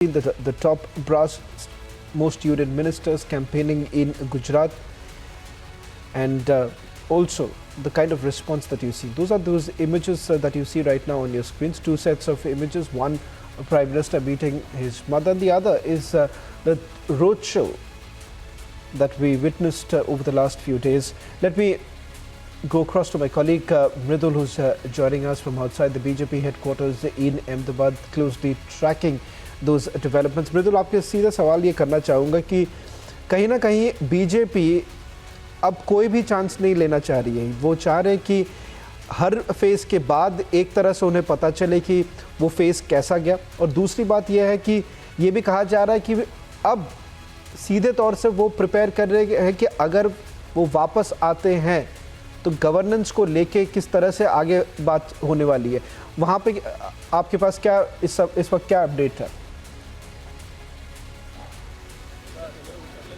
The top brass most union ministers campaigning in Gujarat, and also the kind of response that you see. Those are those images that you see right now on your screens. Two sets of images. One, a Prime Minister meeting his mother, and the other is the roadshow that we witnessed over the last few days. Let me go across to my colleague Mridul, who's joining us from outside the BJP headquarters in Ahmedabad, closely tracking those developments. मृदुल, आपके सीधा सवाल ये करना चाहूँगा कि कहीं ना कहीं बीजेपी अब कोई भी चांस नहीं लेना चाह रही है। वो चाह रहे हैं कि हर फेज़ के बाद एक तरह से उन्हें पता चले कि वो फेज़ कैसा गया, और दूसरी बात यह है कि ये भी कहा जा रहा है कि अब सीधे तौर से वो प्रिपेयर कर रहे हैं कि अगर वो वापस आते हैं तो गवर्नेंस को लेके किस तरह से आगे बात होने वाली है। वहाँ पे आपके पास क्या इस वक्त क्या अपडेट है?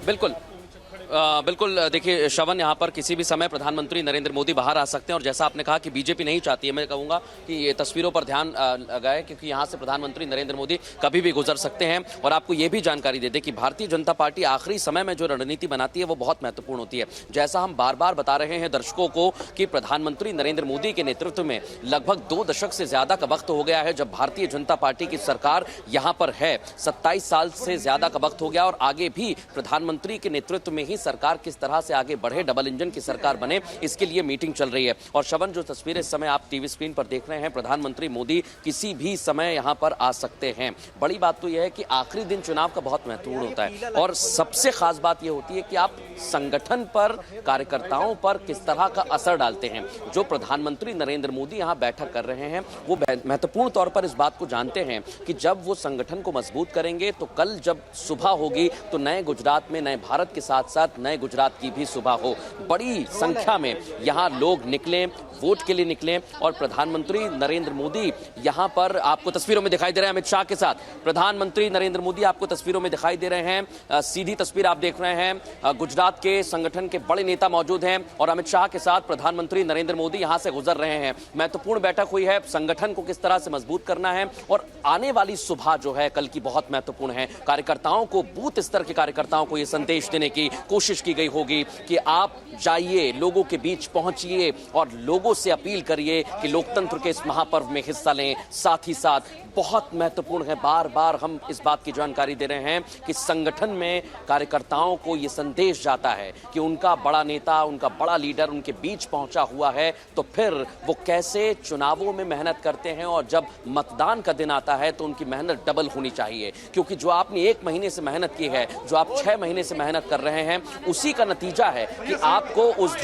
बिल्कुल देखिए श्रवण, यहाँ पर किसी भी समय प्रधानमंत्री नरेंद्र मोदी बाहर आ सकते हैं, और जैसा आपने कहा कि बीजेपी नहीं चाहती है, मैं कहूँगा कि ये तस्वीरों पर ध्यान लगाए, क्योंकि यहाँ से प्रधानमंत्री नरेंद्र मोदी कभी भी गुजर सकते हैं। और आपको ये भी जानकारी दे दें कि भारतीय जनता पार्टी आखिरी समय में जो रणनीति बनाती है वो बहुत महत्वपूर्ण होती है। जैसा हम बार बार बता रहे हैं दर्शकों को कि प्रधानमंत्री नरेंद्र मोदी के नेतृत्व में लगभग 2 दशक से ज्यादा का वक्त हो गया है जब भारतीय जनता पार्टी की सरकार यहाँ पर है। 27 साल से ज्यादा का वक्त हो गया, और आगे भी प्रधानमंत्री के नेतृत्व में ही सरकार किस तरह से आगे बढ़े, डबल इंजन की सरकार बने, इसके लिए मीटिंग चल रही है। और श्रवण, जो तस्वीरें इस समय आप टीवी स्क्रीन पर देख रहे हैं, प्रधानमंत्री मोदी किसी भी समय यहां पर आ सकते हैं। बड़ी बात तो यह है कि आखिरी दिन चुनाव का बहुत महत्वपूर्ण होता है, और सबसे खास बात यह होती है कि आप संगठन पर, कार्यकर्ताओं पर किस तरह का असर डालते हैं। जो प्रधानमंत्री नरेंद्र मोदी यहां बैठक कर रहे हैं वो महत्वपूर्ण तौर पर इस बात को जानते हैं कि जब वो संगठन को मजबूत करेंगे तो कल जब सुबह होगी तो नए गुजरात में, नए भारत के साथ साथ नए गुजरात की भी सुबह हो। बड़ी संख्या में यहां लोग निकले, वोट के लिए निकले, और प्रधानमंत्री नरेंद्र मोदी यहां पर आपको तस्वीरों में दिखाई दे रहे हैं अमित शाह के साथ। प्रधानमंत्री नरेंद्र मोदी आपको तस्वीरों में दिखाई दे रहे हैं। सीधी तस्वीर आप देख रहे हैं, गुजरात के संगठन के बड़े नेता मौजूद हैं, और अमित शाह के साथ प्रधानमंत्री नरेंद्र मोदी यहां से गुजर रहे हैं। महत्वपूर्ण बैठक हुई है, संगठन को किस तरह से मजबूत करना है, और आने वाली सुबह जो है कल की बहुत महत्वपूर्ण है। कार्यकर्ताओं को, बूथ स्तर के कार्यकर्ताओं को यह संदेश देने की कोशिश की गई होगी कि आप जाइए, लोगों के बीच पहुंचिए और लोगों से अपील करिए कि लोकतंत्र के इस महापर्व में हिस्सा लें। साथ ही साथ बहुत महत्वपूर्ण है, बार बार हम इस बात की जानकारी दे रहे हैं कि संगठन में कार्यकर्ताओं को यह संदेश जाता है कि उनका बड़ा नेता, उनका बड़ा लीडर उनके बीच पहुंचा हुआ है, तो फिर वो कैसे चुनावों में मेहनत करते हैं, और जब मतदान का दिन आता है तो उनकी मेहनत डबल होनी चाहिए। क्योंकि जो आपने 1 महीने से मेहनत की है, जो आप 6 महीने से मेहनत कर रहे हैं, उसी का नतीजा है कि आपको उस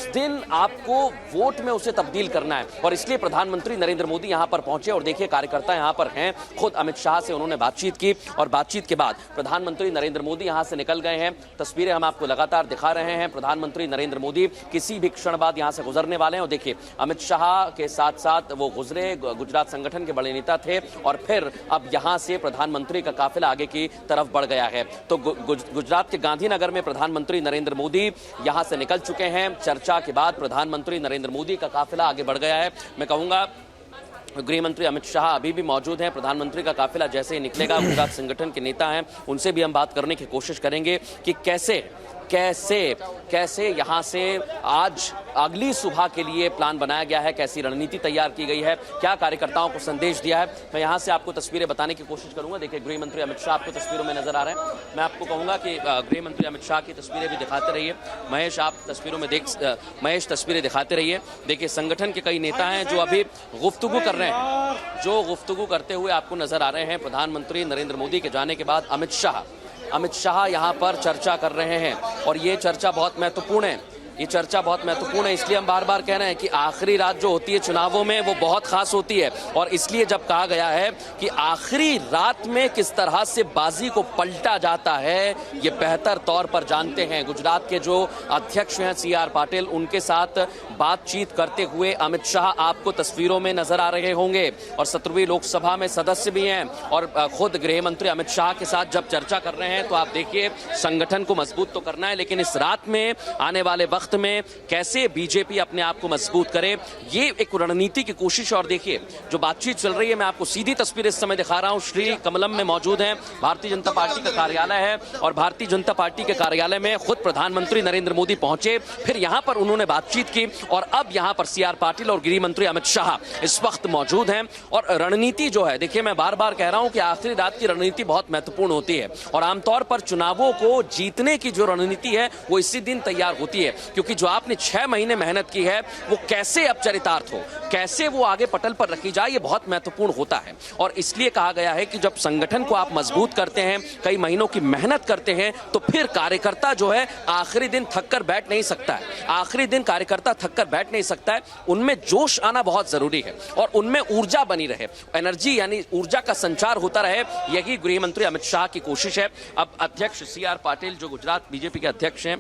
दिन आपको वोट में उसे तब्दील करना है। और इसलिए प्रधानमंत्री नरेंद्र मोदी यहां पर पहुंचे, और देखिए कार्यकर्ता यहां पर हैं। खुद अमित शाह से उन्होंने बातचीत की, और बातचीत के बाद प्रधानमंत्री नरेंद्र मोदी यहां से निकल गए हैं। तस्वीरें हम आपको लगातार दिखा रहे हैं। प्रधानमंत्री नरेंद्र मोदी किसी भी क्षण बाद यहां से गुजरने वाले हैं, और देखिए अमित शाह के साथ साथ वो गुजरे, गुजरात संगठन के बड़े नेता थे, और फिर अब यहां से प्रधानमंत्री का काफिला आगे की तरफ बढ़ गया है। तो गुजरात के गांधीनगर में प्रधानमंत्री नरेंद्र मोदी यहां से निकल चुके हैं। चर्चा के बाद प्रधानमंत्री नरेंद्र मोदी का काफिला आगे बढ़ गया है। मैं कहूंगा गृह मंत्री अमित शाह अभी भी मौजूद हैं। प्रधानमंत्री का काफिला जैसे ही निकलेगा, गुजरात संगठन के नेता हैं, उनसे भी हम बात करने की कोशिश करेंगे कि कैसे यहां से आज अगली सुबह के लिए प्लान बनाया गया है, कैसी रणनीति तैयार की गई है, क्या कार्यकर्ताओं को संदेश दिया है। मैं यहां से आपको तस्वीरें बताने की कोशिश करूंगा। देखिए गृह मंत्री अमित शाह आपको तस्वीरों में नजर आ रहे हैं। मैं आपको कहूंगा कि गृह मंत्री अमित शाह की तस्वीरें भी दिखाते रहिए। महेश, आप तस्वीरों में महेश तस्वीरें दिखाते रहिए। देखिए संगठन के कई नेता हैं जो अभी गुफ्तगू कर रहे हैं, जो गुफ्तगू करते हुए आपको नजर आ रहे हैं। प्रधानमंत्री नरेंद्र मोदी के जाने के बाद अमित शाह यहां पर चर्चा कर रहे हैं, और ये चर्चा बहुत महत्वपूर्ण है। ये चर्चा बहुत महत्वपूर्ण है, इसलिए हम बार बार कह रहे हैं कि आखिरी रात जो होती है चुनावों में वो बहुत खास होती है। और इसलिए जब कहा गया है कि आखिरी रात में किस तरह से बाजी को पलटा जाता है, ये बेहतर तौर पर जानते हैं। गुजरात के जो अध्यक्ष हैं CR पाटिल, उनके साथ बातचीत करते हुए अमित शाह आपको तस्वीरों में नजर आ रहे होंगे, और 17वीं लोकसभा में सदस्य भी हैं। और खुद गृह मंत्री अमित शाह के साथ जब चर्चा कर रहे हैं तो आप देखिए संगठन को मजबूत तो करना है, लेकिन इस रात में आने वाले वक्त वक्त में कैसे बीजेपी अपने आप को मजबूत करे, ये एक रणनीति की कोशिश। और देखिए जो बातचीत चल रही है, मैं आपको सीधी तस्वीर इस समय दिखा रहा हूं। श्री कमलम में मौजूद हैं, भारतीय जनता पार्टी का कार्यालय है और भारतीय जनता पार्टी के कार्यालय में खुद प्रधानमंत्री नरेंद्र मोदी पहुंचे, फिर यहां पर उन्होंने बातचीत की और अब यहां पर सीआर पाटिल और गृह मंत्री अमित शाह इस वक्त मौजूद हैं। और रणनीति जो है, देखिए मैं बार बार कह रहा हूं कि आखिरी रात की रणनीति बहुत महत्वपूर्ण होती है और आमतौर पर चुनावों को जीतने की जो रणनीति है वो इसी दिन तैयार होती है, क्योंकि जो आपने 6 महीने मेहनत की है वो कैसे अब चरितार्थ हो, कैसे वो आगे पटल पर रखी जाए, ये बहुत महत्वपूर्ण होता है। और इसलिए कहा गया है कि जब संगठन को आप मजबूत करते हैं, कई महीनों की मेहनत करते हैं, तो फिर कार्यकर्ता जो है आखिरी दिन थक कर बैठ नहीं सकता है। आखिरी दिन कार्यकर्ता थक कर बैठ नहीं सकता है, उनमें जोश आना बहुत जरूरी है और उनमें ऊर्जा बनी रहे, एनर्जी यानी ऊर्जा का संचार होता रहे, यही गृह मंत्री अमित शाह की कोशिश है। अब अध्यक्ष सीआर पाटिल जो गुजरात बीजेपी के अध्यक्ष हैं,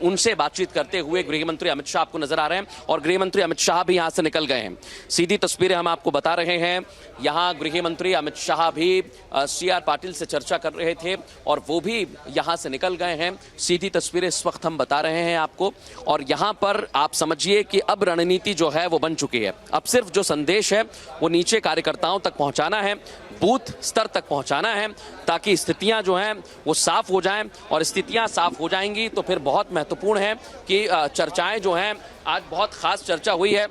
उनसे बातचीत करते हुए गृह मंत्री अमित शाह आपको नजर आ रहे हैं और गृह मंत्री अमित शाह भी यहां से निकल गए हैं। सीधी तस्वीरें हम आपको बता रहे हैं। यहां गृह मंत्री अमित शाह भी सीआर पाटिल से चर्चा कर रहे थे और वो भी यहां से निकल गए हैं। सीधी तस्वीरें इस वक्त हम बता रहे हैं आपको और यहां पर आप समझिए कि अब रणनीति जो है वो बन चुकी है। अब सिर्फ जो संदेश है वो नीचे कार्यकर्ताओं तक पहुंचाना है, बूथ स्तर तक पहुंचाना है, ताकि स्थितियां जो हैं वो साफ हो जाएं और स्थितियां साफ हो जाएंगी तो फिर बहुत महत्वपूर्ण है कि चर्चाएं जो हैं, आज बहुत खास चर्चा हुई है,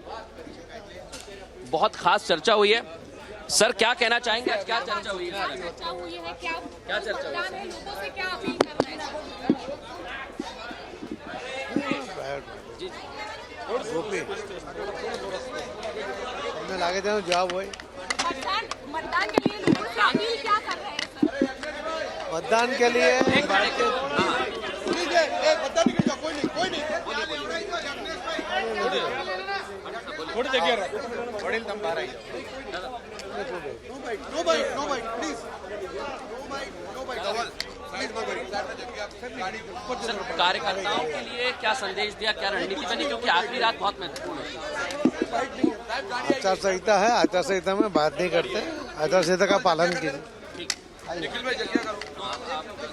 बहुत खास चर्चा हुई है। सर क्या कहना चाहेंगे, आज क्या चर्चा हुई है? क्या चर्चा हुई है? लोगों से क्या अपील कर रहे हैं? लागे थे जवाब वही मतदान के लिए लोगों से अपील क्या कर रहे हैं सर? मतदान के लिए थोड़ी देखिए कार्यकर्ताओं के लिए क्या संदेश दिया, क्या रणनीति बनी, क्योंकि आखिरी रात बहुत महत्वपूर्ण है। आचार संहिता है, आचार संहिता में बात नहीं करते, आचार संहिता का पालन कीजिए।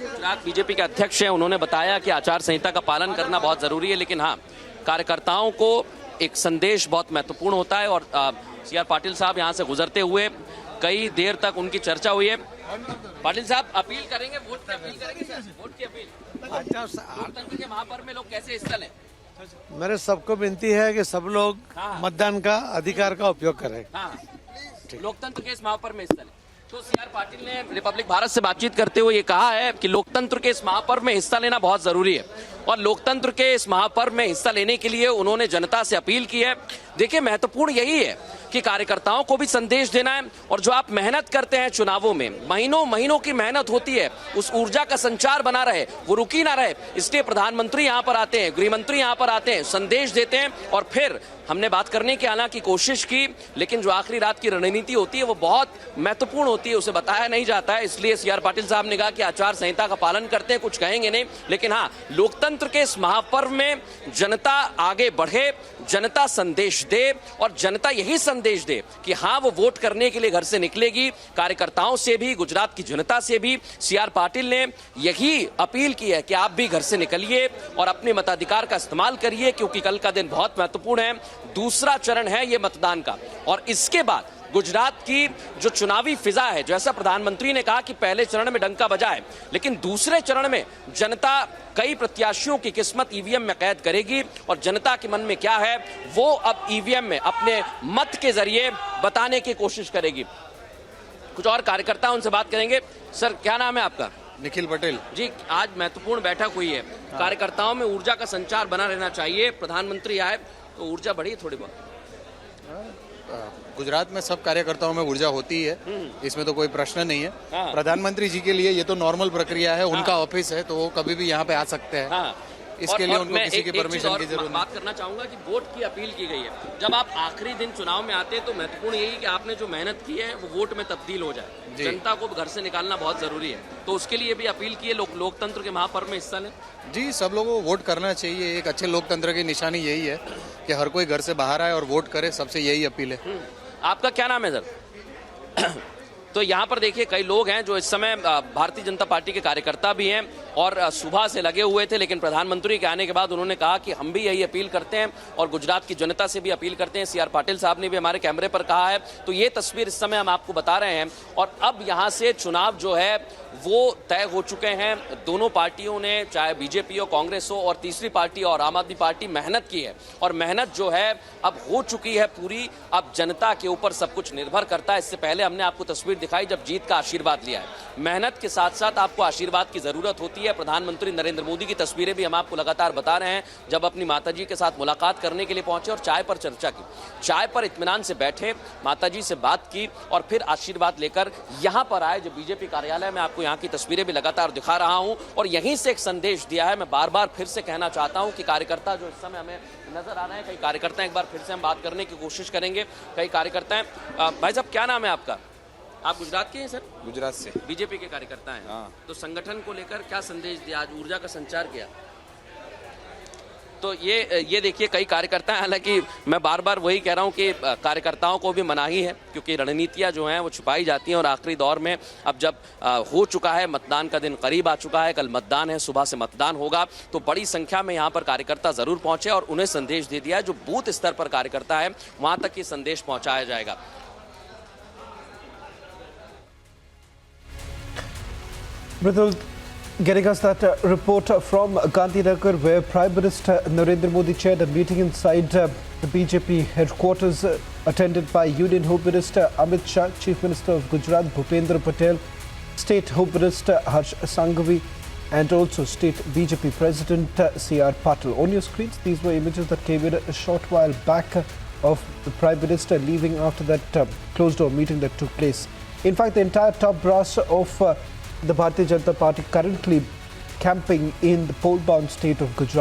गुजरात बीजेपी के अध्यक्ष हैं, उन्होंने बताया कि आचार संहिता का पालन करना बहुत जरूरी है, लेकिन हाँ कार्यकर्ताओं को एक संदेश बहुत महत्वपूर्ण होता है। और सीआर पाटिल साहब यहाँ से गुजरते हुए कई देर तक उनकी चर्चा हुई है। पाटिल साहब अपील करेंगे, वोट की अपील करेंगे सर, वोट की अपील। लोकतंत्र के महापर्व में लोग कैसे हिस्सा लें? मेरे सबको विनती है कि सब लोग मतदान का अधिकार का उपयोग करें। हाँ, लोकतंत्र के इस महापर्व में हिस्सा लें। तो सीआर पाटिल ने रिपब्लिक भारत से बातचीत करते हुए ये कहा है कि लोकतंत्र के इस महापर्व में हिस्सा लेना बहुत जरूरी है और लोकतंत्र के इस महापर्व में हिस्सा लेने के लिए उन्होंने जनता से अपील की है। देखिए महत्वपूर्ण यही है कि कार्यकर्ताओं को भी संदेश देना है और जो आप मेहनत करते हैं चुनावों में, महीनों महीनों की मेहनत होती है, उस ऊर्जा का संचार बना रहे, वो रुकी ना रहे। इसलिए प्रधानमंत्री यहाँ पर आते हैं, गृह मंत्री यहाँ पर आते हैं, संदेश देते हैं और फिर हमने बात करने की हालांकि कोशिश की, लेकिन जो आखिरी रात की रणनीति होती है वो बहुत महत्वपूर्ण होती है, उसे बताया नहीं जाता है। इसलिए सीआर पाटिल साहब ने कहा कि आचार संहिता का पालन करते हैं, कुछ कहेंगे नहीं, लेकिन हाँ लोकतंत्र के इस महापर्व में जनता आगे बढ़े, जनता संदेश दे और जनता यही संदेश दे कि हाँ वो वोट करने के लिए घर से निकलेगी। कार्यकर्ताओं से भी, गुजरात की जनता से भी सीआर पाटिल ने यही अपील की है कि आप भी घर से निकलिए और अपने मताधिकार का इस्तेमाल करिए, क्योंकि कल का दिन बहुत महत्वपूर्ण है। दूसरा चरण है ये मतदान का और इसके बाद गुजरात की जो चुनावी फिजा है, जैसा प्रधानमंत्री ने कहा कि पहले चरण में डंका बजा है, लेकिन दूसरे चरण में जनता कई प्रत्याशियों की किस्मत ईवीएम में कैद करेगी और जनता के मन में क्या है वो अब ईवीएम में अपने मत के जरिए बताने की कोशिश करेगी। कुछ और कार्यकर्ता उनसे बात करेंगे। सर क्या नाम है आपका? निखिल पटेल जी, आज महत्वपूर्ण बैठक हुई है, कार्यकर्ताओं में ऊर्जा का संचार बना रहना चाहिए, प्रधानमंत्री आए तो ऊर्जा बढ़ी थोड़ी बहुत। गुजरात में सब कार्यकर्ताओं में ऊर्जा होती है, इसमें तो कोई प्रश्न नहीं है। हाँ। प्रधानमंत्री जी के लिए ये तो नॉर्मल प्रक्रिया है, उनका ऑफिस है तो वो कभी भी यहाँ पे आ सकते हैं। हाँ। इसके लिए उनको मैं किसी की एक चीज परमिशन और की जरूरत बात करना चाहूंगा कि वोट की अपील की गई है। जब आप आखिरी दिन चुनाव में आते हैं तो महत्वपूर्ण यही कि आपने जो मेहनत की है वो वोट में तब्दील हो जाए। जी। जनता को घर से निकालना बहुत जरूरी है, तो उसके लिए भी अपील की है लोकतंत्र के महापर्व में हिस्सा लें। जी, सब लोगों को वोट करना चाहिए। एक अच्छे लोकतंत्र की निशानी यही है कि हर कोई घर से बाहर आए और वोट करे, सबसे यही अपील है। आपका क्या नाम है सर? तो यहाँ पर देखिए कई लोग हैं जो इस समय भारतीय जनता पार्टी के कार्यकर्ता भी हैं और सुबह से लगे हुए थे, लेकिन प्रधानमंत्री के आने के बाद उन्होंने कहा कि हम भी यही अपील करते हैं और गुजरात की जनता से भी अपील करते हैं। CR पाटिल साहब ने भी हमारे कैमरे पर कहा है। तो ये तस्वीर इस समय हम आपको बता रहे हैं और अब यहाँ से चुनाव जो है वो तय हो चुके हैं। दोनों पार्टियों ने, चाहे बीजेपी हो, कांग्रेस हो और तीसरी पार्टी और आम आदमी पार्टी, मेहनत की है और मेहनत जो है अब हो चुकी है पूरी। अब जनता के ऊपर सब कुछ निर्भर करता है। इससे पहले हमने आपको तस्वीर दिखाई जब जीत का आशीर्वाद लिया है। मेहनत के साथ साथ आपको आशीर्वाद की जरूरत होती है। प्रधानमंत्री नरेंद्र मोदी की तस्वीरें भी हम आपको लगातार बता रहे हैं, जब अपनी माताजी के साथ मुलाकात करने के लिए पहुंचे और चाय पर चर्चा की, चाय पर इत्मीनान से बैठे, माताजी से बात की और फिर आशीर्वाद लेकर यहां पर आए। जो बीजेपी कार्यालय में आपको यहां की तस्वीरें भी लगातार दिखा रहा हूं और यहीं से एक संदेश दिया है। मैं बार बार फिर से कहना चाहता हूं कि कार्यकर्ता जो इस समय हमें नजर आ रहे हैं, कई कार्यकर्ता, एक बार फिर से हम बात करने की कोशिश करेंगे। कई कार्यकर्ता हैं। भाई साहब, क्या नाम है आपका? आप गुजरात के हैं सर? गुजरात से। बीजेपी के कार्यकर्ता हैं। हाँ। तो संगठन को लेकर क्या संदेश दिया, आज ऊर्जा का संचार किया? तो ये देखिए कई कार्यकर्ता हैं। हालांकि मैं बार बार वही कह रहा हूं कि कार्यकर्ताओं को भी मनाही है, क्योंकि रणनीतियां जो हैं वो छुपाई जाती हैं और आखिरी दौर में अब जब हो चुका है, मतदान का दिन करीब आ चुका है, कल मतदान है, सुबह से मतदान होगा, तो बड़ी संख्या में यहाँ पर कार्यकर्ता जरूर पहुंचे और उन्हें संदेश दे दिया है। जो बूथ स्तर पर कार्यकर्ता है वहां तक ये संदेश पहुंचाया जाएगा। Mridul, getting us that report from Gandhinagar, where Prime Minister Narendra Modi chaired a meeting inside the BJP headquarters, attended by Union Home Minister Amit Shah, Chief Minister of Gujarat Bhupendra Patel, State Home Minister Harsh Sanghvi, and also State BJP President CR Patil. On your screens, these were images that came in a short while back of the Prime Minister leaving after that closed-door meeting that took place. In fact, the entire top brass of the Bharatiya Janata Party currently camping in the pole-bound state of Gujarat.